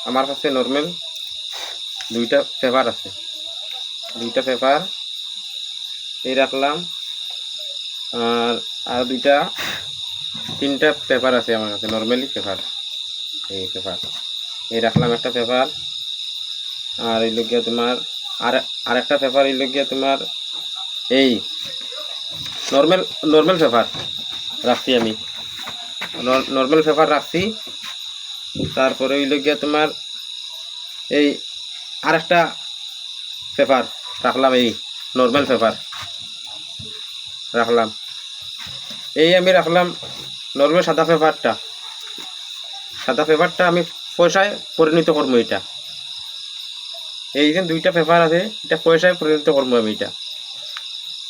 আমার কাছে নর্মাল দুইটা পেপার আছে, দুইটা পেপার এই রাখলাম, আর দুইটা তিনটা পেপার আছে আমার কাছে নর্মালি পেপার, এই পেপার এই রাখলাম একটা পেপার। আর এই লোক তোমার আর একটা পেপার, এই লোক তোমার এই নর্মাল পেপার রাখছি আমি, নর্মাল পেপার রাখছি। তারপরে ওই লোক তোমার এই আর একটা পেপার রাখলাম, এই নর্মাল পেপার রাখলাম, এই আমি রাখলাম নর্মাল সাদা পেপারটা আমি পয়সায় পরিণত করবো। এটা এই যে দুইটা পেপার আছে, এটা পয়সায় পরিণত করবো আমি। এটা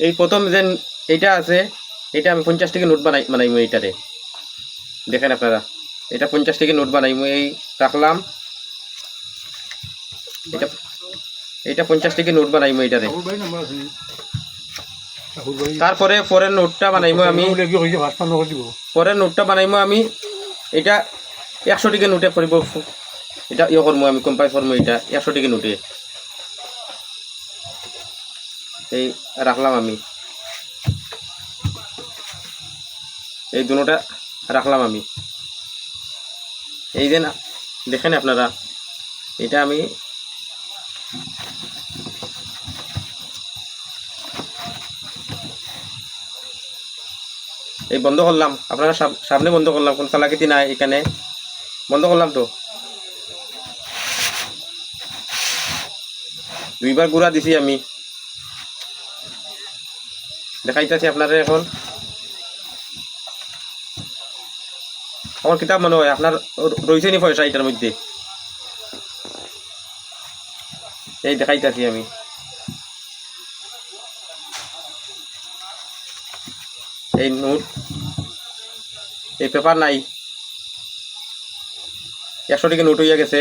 এই প্রথম যে এইটা আছে, এটা আমি 50 টাকা নোট বানাইমু এইটারে, দেখেন আপনারা, এটা 50 টাকা নোট বানাইমু। এই রাখলাম, এটা 50 টাকা নোট বানাইমু এইটারে। তারপরে পরের নোটটা বানাইমু আমি, এটা 100 টাকা নোটে পড়ব, এটা ইয়ে করবো আমি, কম্পাইল করবো এটা 100 টাকা নোটে। এই রাখলাম আমি, এই দুটোটা রাখলাম আমি। এই যে দেখেন আপনারা, এটা আমি এই বন্ধ করলাম, আপনারা সামনে বন্ধ করলাম, কোন চালাকিতি নাই, এখানে বন্ধ করলাম। তো দুইবার গুঁড়া দিছি আমি, দেখাইতেছি আপনারা। এখন আমার কিতাব মনে হয় আপনার রয়েছে নি পয়সা এটার মধ্যে, এই দেখাইতেছি আমি। এই নোট, এই পেপার নাই, 100 টাকা নোট হইয়া গেছে।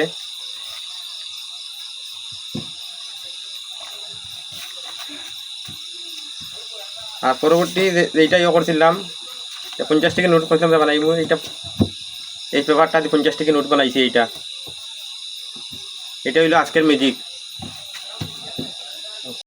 আর পরবর্তী যেটা ইয়ে করছিলাম, 50 টাকা নোট করছিলাম বানাইব, এইটা এই পেপারটা 50 টাকা নোট বানাইছি। এটা হইলো আজকের ম্যাজিক।